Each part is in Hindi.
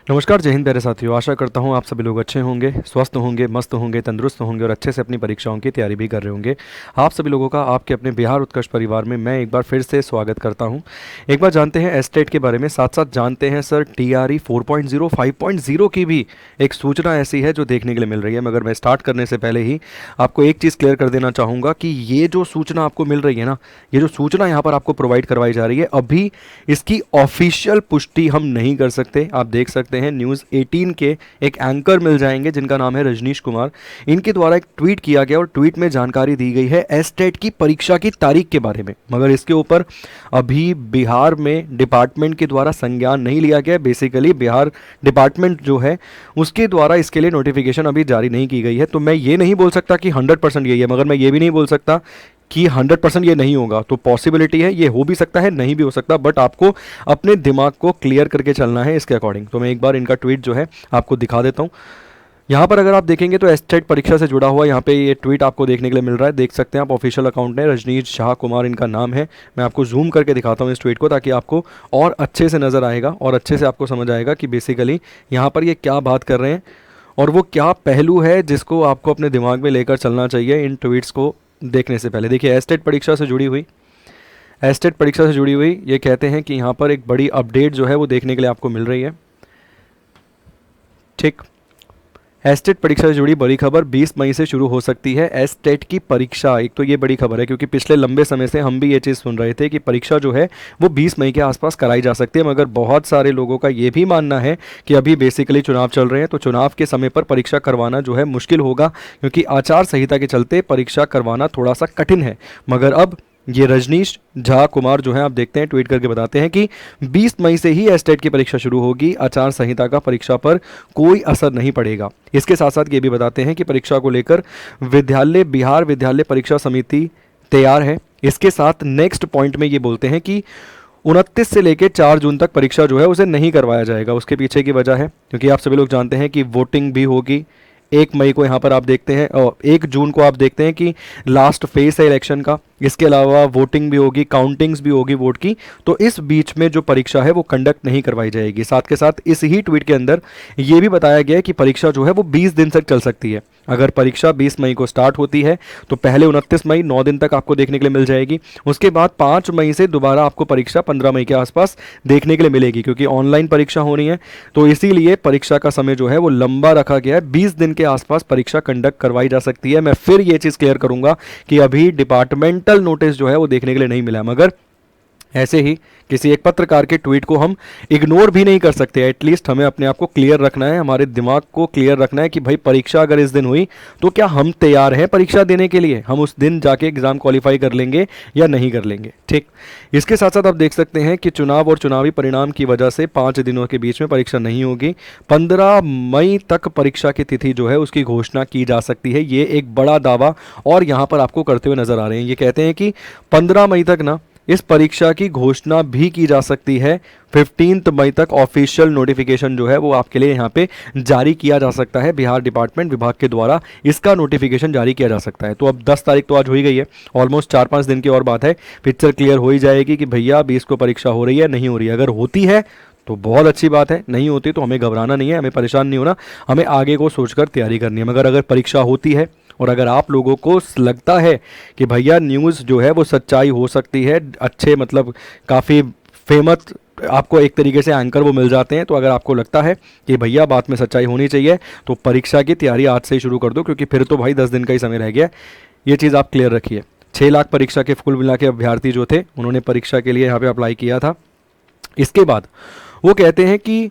नमस्कार, जय हिंद प्यारे साथियों। आशा करता हूँ आप सभी लोग अच्छे होंगे, स्वस्थ होंगे, मस्त होंगे, तंदुरुस्त होंगे और अच्छे से अपनी परीक्षाओं की तैयारी भी कर रहे होंगे। आप सभी लोगों का आपके अपने बिहार उत्कर्ष परिवार में मैं एक बार फिर से स्वागत करता हूँ। एक बार जानते हैं एस्टेट के बारे में, साथ साथ जानते हैं सर टीआरई 4.0 5.0 की भी एक सूचना ऐसी है जो देखने के लिए मिल रही है। मगर मैं स्टार्ट करने से पहले ही आपको एक चीज़ क्लियर कर देना चाहूँगा कि ये जो सूचना आपको मिल रही है ना, ये जो सूचना यहाँ पर आपको प्रोवाइड करवाई जा रही है, अभी इसकी ऑफिशियल पुष्टि हम नहीं कर सकते। आप देख सकते हैं न्यूज़ 18 के एक एंकर मिल जाएंगे जिनका नाम है रजनीश कुमार। इनके द्वारा एक ट्वीट किया गया और ट्वीट में जानकारी दी गई है एस्टेट की परीक्षा की तारीख के बारे में। मगर इसके ऊपर अभी बिहार में डिपार्टमेंट के द्वारा संज्ञान नहीं लिया गया। बेसिकली बिहार डिपार्टमेंट जो है उसके द्वारा इसके लिए नोटिफिकेशन अभी जारी नहीं की गई है। तो मैं ये नहीं बोल सकता कि 100% यही है, मगर मैं ये भी नहीं बोल सकता कि 100% ये नहीं होगा। तो पॉसिबिलिटी है, ये हो भी सकता है, नहीं भी हो सकता, बट आपको अपने दिमाग को क्लियर करके चलना है इसके अकॉर्डिंग। तो मैं एक बार इनका ट्वीट जो है आपको दिखा देता हूँ। यहाँ पर अगर आप देखेंगे तो एस्टेट परीक्षा से जुड़ा हुआ यहाँ पे ये ट्वीट आपको देखने के लिए मिल रहा है। देख सकते हैं आप, ऑफिशियल अकाउंट है, रजनीश शाह कुमार इनका नाम है। मैं आपको जूम करके दिखाता हूँ इस ट्वीट को, ताकि आपको और अच्छे से नज़र आएगा और अच्छे से आपको समझ आएगा कि बेसिकली यहाँ पर ये क्या बात कर रहे हैं और वो क्या पहलू है जिसको आपको अपने दिमाग में लेकर चलना चाहिए इन ट्वीट्स को देखने से पहले। देखिए, एस्टेट परीक्षा से जुड़ी हुई ये कहते हैं कि यहाँ पर एक बड़ी अपडेट जो है वो देखने के लिए आपको मिल रही है। ठीक, एस्टेट परीक्षा से जुड़ी बड़ी खबर, 20 मई से शुरू हो सकती है एस्टेट की परीक्षा। एक तो ये बड़ी खबर है क्योंकि पिछले लंबे समय से हम भी ये चीज़ सुन रहे थे कि परीक्षा जो है वो 20 मई के आसपास कराई जा सकती है। मगर बहुत सारे लोगों का ये भी मानना है कि अभी बेसिकली चुनाव चल रहे हैं, तो चुनाव के समय पर परीक्षा करवाना जो है मुश्किल होगा, क्योंकि आचार संहिता के चलते परीक्षा करवाना थोड़ा सा कठिन है। मगर अब ये रजनीश झा कुमार जो है, आप देखते हैं, ट्वीट करके बताते हैं कि 20 मई से ही एस्टेट की परीक्षा शुरू होगी। आचार संहिता का परीक्षा पर कोई असर नहीं पड़ेगा। इसके साथ साथ ये भी बताते हैं कि परीक्षा को लेकर बिहार विद्यालय परीक्षा समिति तैयार है। इसके साथ नेक्स्ट पॉइंट में ये बोलते हैं कि 29 से लेकर 4 जून तक परीक्षा जो है उसे नहीं करवाया जाएगा। उसके पीछे की वजह है क्योंकि आप सभी लोग जानते हैं कि वोटिंग भी होगी 1 मई को। यहाँ पर आप देखते हैं, और 1 जून को आप देखते हैं कि लास्ट फेज है इलेक्शन का। इसके अलावा वोटिंग भी होगी, काउंटिंग्स भी होगी वोट की। तो इस बीच में जो परीक्षा है वो कंडक्ट नहीं करवाई जाएगी। साथ के साथ इस ही ट्वीट के अंदर ये भी बताया गया है कि परीक्षा जो है वो 20 दिन तक चल सकती है। अगर परीक्षा 20 मई को स्टार्ट होती है तो पहले 29 मई 9 दिन तक आपको देखने के लिए मिल जाएगी। उसके बाद 5 मई से दोबारा आपको परीक्षा 15 मई के आसपास देखने के लिए मिलेगी, क्योंकि ऑनलाइन परीक्षा होनी है। तो इसीलिए परीक्षा का समय जो है वो लंबा रखा गया है। 20 दिन के आसपास परीक्षा कंडक्ट करवाई जा सकती है। मैं फिर ये चीज़ क्लियर करूंगा कि अभी डिपार्टमेंटल नोटिस जो है वो देखने के लिए नहीं मिला, मगर ऐसे ही किसी एक पत्रकार के ट्वीट को हम इग्नोर भी नहीं कर सकते। एटलीस्ट हमें अपने आप को क्लियर रखना है, हमारे दिमाग को क्लियर रखना है कि भाई परीक्षा अगर इस दिन हुई तो क्या हम तैयार हैं परीक्षा देने के लिए, हम उस दिन जाके एग्जाम क्वालिफाई कर लेंगे या नहीं कर लेंगे। ठीक, इसके साथ साथ आप देख सकते हैं कि चुनाव और चुनावी परिणाम की वजह से 5 दिनों के बीच में परीक्षा नहीं होगी। 15 मई तक परीक्षा की तिथि जो है उसकी घोषणा की जा सकती है। ये एक बड़ा दावा और यहाँ पर आपको करते हुए नजर आ रहे हैं। ये कहते हैं कि 15 मई तक ना इस परीक्षा की घोषणा भी की जा सकती है। 15 मई तक ऑफिशियल नोटिफिकेशन जो है वो आपके लिए यहाँ पे जारी किया जा सकता है। बिहार डिपार्टमेंट विभाग के द्वारा इसका नोटिफिकेशन जारी किया जा सकता है। तो अब 10 तारीख तो आज हो ही गई है, ऑलमोस्ट 4-5 दिन की और बात है, पिक्चर क्लियर हो ही जाएगी कि भैया 20 को परीक्षा हो रही है, नहीं हो रही है। अगर होती है तो बहुत अच्छी बात है, नहीं होती तो हमें घबराना नहीं है, हमें परेशान नहीं होना, हमें आगे को सोचकर तैयारी करनी है। मगर अगर परीक्षा होती है और अगर आप लोगों को लगता है कि भैया न्यूज़ जो है वो सच्चाई हो सकती है, अच्छे मतलब काफ़ी फेमस आपको एक तरीके से एंकर वो मिल जाते हैं, तो अगर आपको लगता है कि भैया बात में सच्चाई होनी चाहिए तो परीक्षा की तैयारी आज से ही शुरू कर दो, क्योंकि फिर तो भाई 10 दिन का ही समय रह गया। ये चीज़ आप क्लियर रखिए। 6 लाख परीक्षा के कुल मिला के अभ्यर्थी जो थे उन्होंने परीक्षा के लिए यहाँ पे अप्लाई किया था। इसके बाद वो कहते हैं कि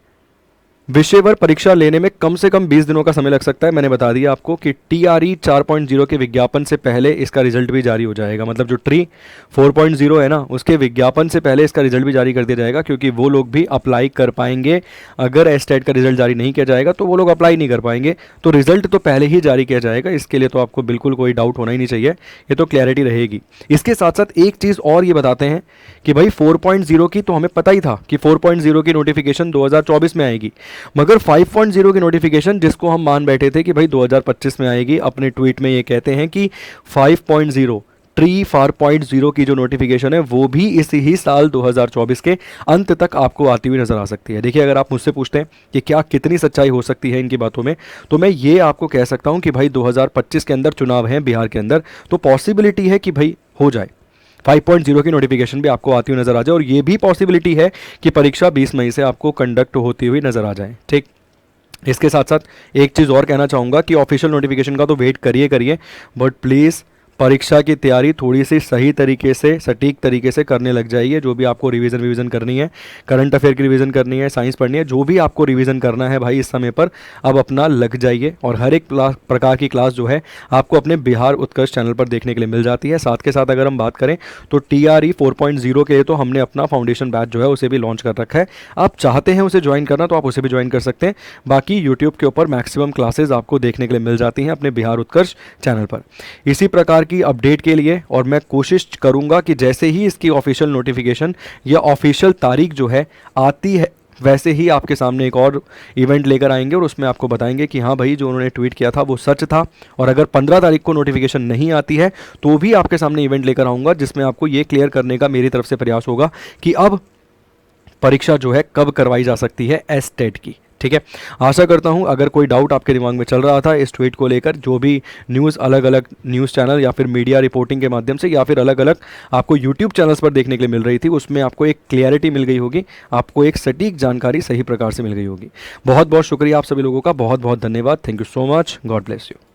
विषयवर परीक्षा लेने में कम से कम 20 दिनों का समय लग सकता है। मैंने बता दिया आपको कि टीआरई 4.0 के विज्ञापन से पहले इसका रिजल्ट भी जारी हो जाएगा। मतलब जो ट्री 4.0 है ना, उसके विज्ञापन से पहले इसका रिजल्ट भी जारी कर दिया जाएगा, क्योंकि वो लोग भी अप्लाई कर पाएंगे। अगर एस्टेट का रिजल्ट जारी नहीं किया जाएगा तो वो लोग अप्लाई नहीं कर पाएंगे। तो रिजल्ट तो पहले ही जारी किया जाएगा, इसके लिए तो आपको बिल्कुल कोई डाउट होना ही नहीं चाहिए, ये तो क्लैरिटी रहेगी। इसके साथ साथ एक चीज़ और ये बताते हैं कि भाई 4.0 की तो हमें पता ही था कि 4.0 की नोटिफिकेशन 2024 में आएगी, मगर 5.0 की नोटिफिकेशन जिसको हम मान बैठे थे कि भाई 2025 में आएगी, अपने ट्वीट में ये कहते हैं कि 5.0 ट्री 4.0 की जो नोटिफिकेशन है वो भी इसी ही साल 2024 के अंत तक आपको आती हुई नज़र आ सकती है। देखिए, अगर आप मुझसे पूछते हैं कि क्या कितनी सच्चाई हो सकती है इनकी बातों में, तो मैं ये आपको कह सकता हूँ कि भाई 2025 के अंदर चुनाव हैं बिहार के अंदर, तो पॉसिबिलिटी है कि भाई हो जाए, 5.0 की नोटिफिकेशन भी आपको आती हुई नज़र आ जाए, और ये भी पॉसिबिलिटी है कि परीक्षा 20 मई से आपको कंडक्ट होती हुई नज़र आ जाए। ठीक, इसके साथ साथ एक चीज़ और कहना चाहूँगा कि ऑफिशियल नोटिफिकेशन का तो वेट करिए करिए, बट प्लीज़ परीक्षा की तैयारी थोड़ी सी सही तरीके से, सटीक तरीके से करने लग जाइए। जो भी आपको रिवीजन करनी है, करंट अफेयर की रिवीजन करनी है, साइंस पढ़नी है, जो भी आपको रिवीजन करना है भाई इस समय पर अब अपना लग जाइए। और हर एक प्रकार की क्लास जो है आपको अपने बिहार उत्कर्ष चैनल पर देखने के लिए मिल जाती है। साथ के साथ अगर हम बात करें तो TRE 4.0 के लिए तो हमने अपना फाउंडेशन बैच जो है उसे भी लॉन्च कर रखा है। आप चाहते हैं उसे ज्वाइन करना तो आप उसे भी ज्वाइन कर सकते हैं। बाकी यूट्यूब के ऊपर मैक्सिमम क्लासेज आपको देखने के लिए मिल जाती हैं अपने बिहार उत्कर्ष चैनल पर। इसी प्रकार की अपडेट के लिए, और मैं कोशिश करूंगा कि जैसे ही इसकी ऑफिशियल नोटिफिकेशन या ऑफिशियल तारीख जो है आती है, वैसे ही आपके सामने एक और इवेंट लेकर आएंगे और उसमें आपको बताएंगे कि हाँ भाई जो उन्होंने ट्वीट किया था वो सच था। और अगर 15 तारीख को नोटिफिकेशन नहीं आती है तो भी आपके सामने इवेंट लेकर आऊँगा जिसमें आपको ये क्लियर करने का मेरी तरफ से प्रयास होगा कि अब परीक्षा जो है कब करवाई जा सकती है एस्टेट की। ठीक है, आशा करता हूं अगर कोई डाउट आपके दिमाग में चल रहा था इस ट्वीट को लेकर, जो भी न्यूज़ अलग अलग न्यूज़ चैनल या फिर मीडिया रिपोर्टिंग के माध्यम से या फिर अलग अलग आपको यूट्यूब चैनल्स पर देखने के लिए मिल रही थी, उसमें आपको एक क्लियरिटी मिल गई होगी, आपको एक सटीक जानकारी सही प्रकार से मिल गई होगी। बहुत बहुत शुक्रिया आप सभी लोगों का, बहुत बहुत धन्यवाद। Thank you so much, God bless you.